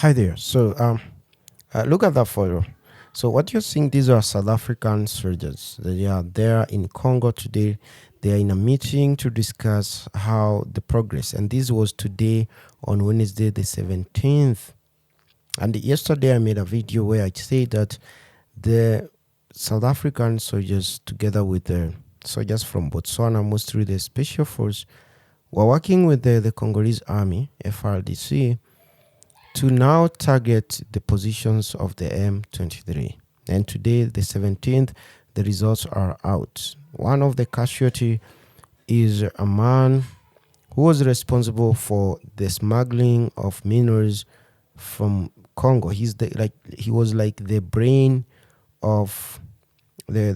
Hi there. Look at that photo. So what you're seeing, these are South African soldiers. They are there in Congo today. They are in a meeting to discuss how the progress. And this was today on Wednesday, the 17th. And yesterday I made a video where I said that the South African soldiers, together with the soldiers from Botswana, mostly the special force, were working with the Congolese army, FRDC, to now target the positions of the M23. And today, the 17th, the results are out. One of the casualties is a man who was responsible for the smuggling of minerals from Congo. He was like the brain of the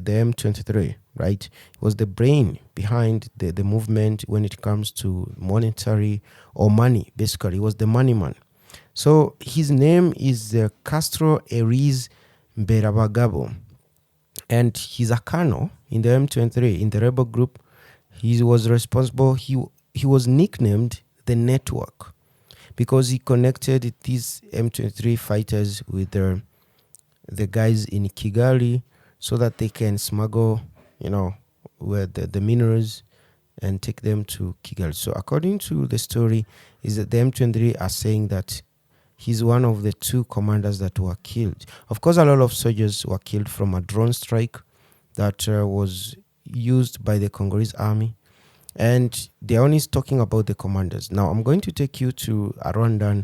M23, right? He was the brain behind the movement when it comes to monetary or money. Basically, he was the money man. So his name is Castro Elise Mberabagabo, and he's a colonel in the M23, in the rebel group. He was responsible. He was nicknamed the Network because he connected these M23 fighters with the guys in Kigali so that they can smuggle, where the minerals and take them to Kigali. So according to the story, is that the M23 are saying that he's one of the two commanders that were killed. Of course, a lot of soldiers were killed from a drone strike that was used by the Congolese army. And they're only talking about the commanders. Now, I'm going to take you to a Rwandan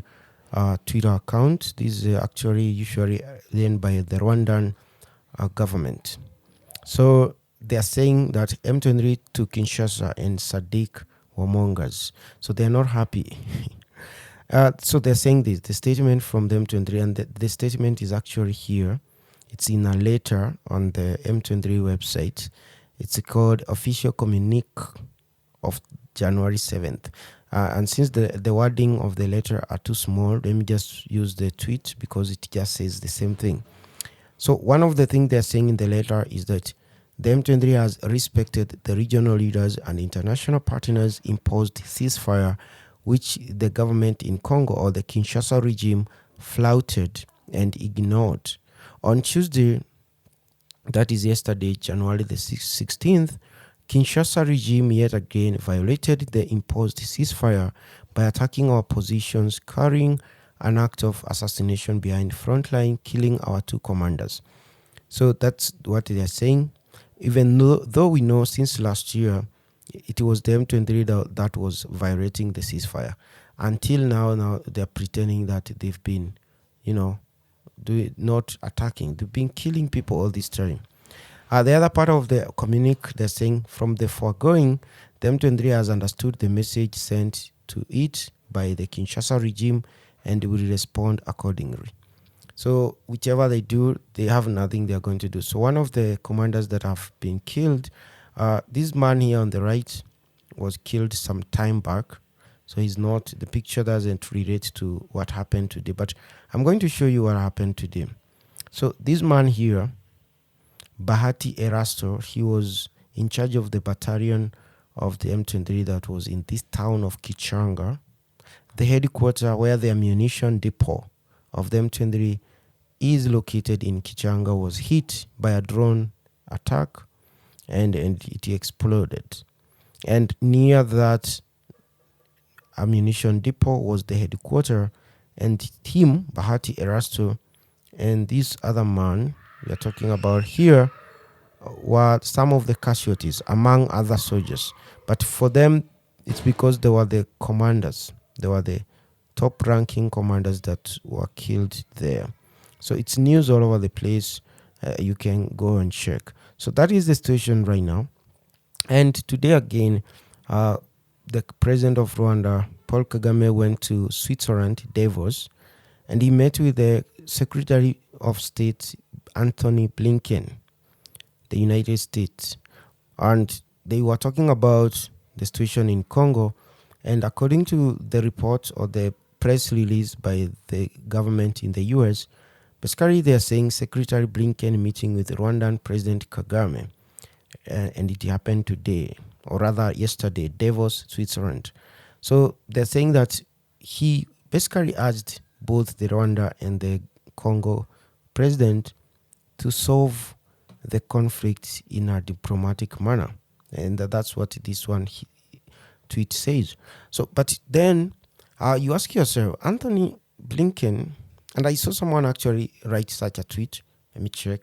Twitter account. This is actually usually run by the Rwandan government. So they're saying that M23 to Kinshasa and SADC were mongers. So they're not happy. So they're saying this, the statement from the M23, and the statement is actually here. It's in a letter on the M23 website. It's called Official Communique of January 7th. And since the wording of the letter are too small, let me just use the tweet because it just says the same thing. So one of the things they're saying in the letter is that the M23 has respected the regional leaders and international partners imposed ceasefire, which the government in Congo or the Kinshasa regime flouted and ignored. On Tuesday, that is yesterday, January the 16th, Kinshasa regime yet again violated the imposed ceasefire by attacking our positions, carrying an act of assassination behind frontline, killing our two commanders. So that's what they are saying. Even though we know since last year, it was the M23 that was violating the ceasefire. Until now they're pretending that they've been, not attacking. They've been killing people all this time. The other part of the communique, they're saying, from the foregoing, the M23 has understood the message sent to it by the Kinshasa regime and will respond accordingly. So whichever they do, they have nothing they're going to do. So one of the commanders that have been killed, this man here on the right was killed some time back. So the picture doesn't relate to what happened today. But I'm going to show you what happened today. So this man here, Bahati Erasto, he was in charge of the battalion of the M23 that was in this town of Kitchanga. The headquarters where the ammunition depot of the M23 is located in Kitchanga was hit by a drone attack and it exploded. And near that ammunition depot was the headquarters, and him, Bahati Erasto, and this other man we are talking about here were some of the casualties among other soldiers. But for them, it's because they were the commanders. They were the top-ranking commanders that were killed there. So it's news all over the place. You can go and check. So that is the situation right now. And today again, the president of Rwanda, Paul Kagame, went to Switzerland, Davos, and he met with the Secretary of State, Anthony Blinken, the United States. And they were talking about the situation in Congo. And according to the report or the press release by the government in the US, basically they are saying Secretary Blinken meeting with Rwandan President Kagame. And it happened today, or rather yesterday, Davos, Switzerland. So they're saying that he basically urged both the Rwanda and the Congo president to solve the conflict in a diplomatic manner. And that's what this one tweet says. So, but then you ask yourself, Anthony Blinken, and I saw someone actually write such a tweet. Let me check.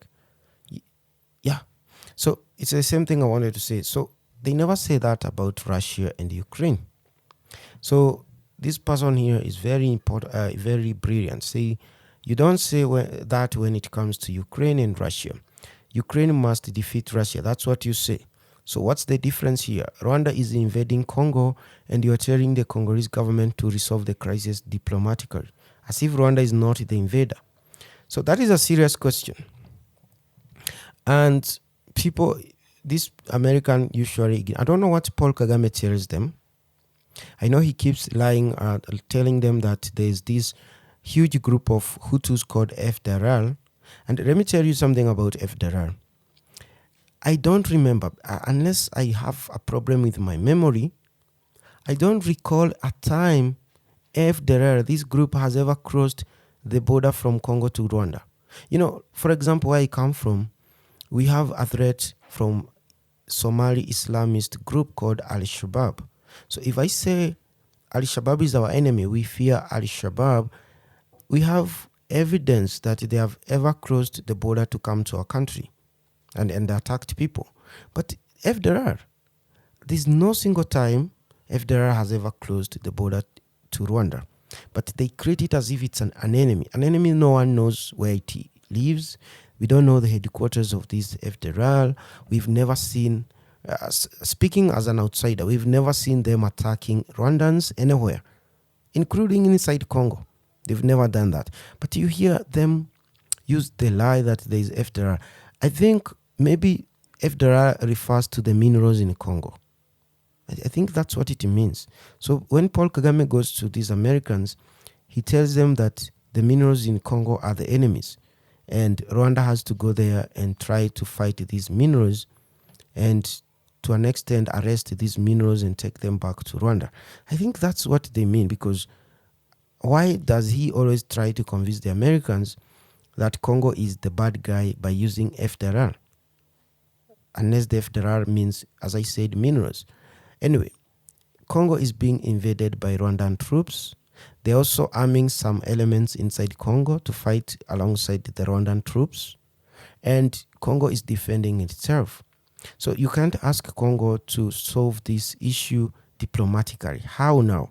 Yeah. So it's the same thing I wanted to say. So they never say that about Russia and Ukraine. So this person here is very important, very brilliant. Say, you don't say that when it comes to Ukraine and Russia. Ukraine must defeat Russia. That's what you say. So what's the difference here? Rwanda is invading Congo, and you're telling the Congolese government to resolve the crisis diplomatically, as if Rwanda is not the invader. So that is a serious question. And people, this American usually, I don't know what Paul Kagame tells them. I know he keeps lying, telling them that there's this huge group of Hutus called FDLR. And let me tell you something about FDLR. I don't remember, unless I have a problem with my memory, I don't recall a time FDLR, this group, has ever crossed the border from Congo to Rwanda. You know, for example, where I come from, we have a threat from Somali Islamist group called Al-Shabaab. So if I say Al-Shabaab is our enemy, we fear Al-Shabaab, we have evidence that they have ever crossed the border to come to our country and attacked people. But FDLR, there's no single time FDLR has ever closed the border to Rwanda. But they create it as if it's an enemy. An enemy no one knows where it lives. We don't know the headquarters of this FDLR. We've never seen, speaking as an outsider, we've never seen them attacking Rwandans anywhere, including inside Congo. They've never done that. But you hear them use the lie that there is FDLR. I think maybe FDLR refers to the minerals in Congo. I think that's what it means. So when Paul Kagame goes to these Americans, he tells them that the minerals in Congo are the enemies. And Rwanda has to go there and try to fight these minerals and to an extent arrest these minerals and take them back to Rwanda. I think that's what they mean, because why does he always try to convince the Americans that Congo is the bad guy by using FDLR? Unless the FDLR means, as I said, minerals. Anyway, Congo is being invaded by Rwandan troops. They're also arming some elements inside Congo to fight alongside the Rwandan troops. And Congo is defending itself. So you can't ask Congo to solve this issue diplomatically. How now?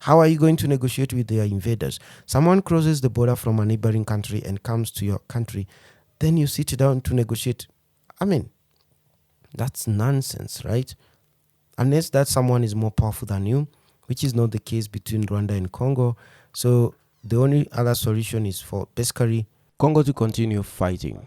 How are you going to negotiate with their invaders? Someone crosses the border from a neighboring country and comes to your country. Then you sit down to negotiate. I mean, that's nonsense, right? Unless that someone is more powerful than you, which is not the case between Rwanda and Congo. So the only other solution is for basically Congo to continue fighting.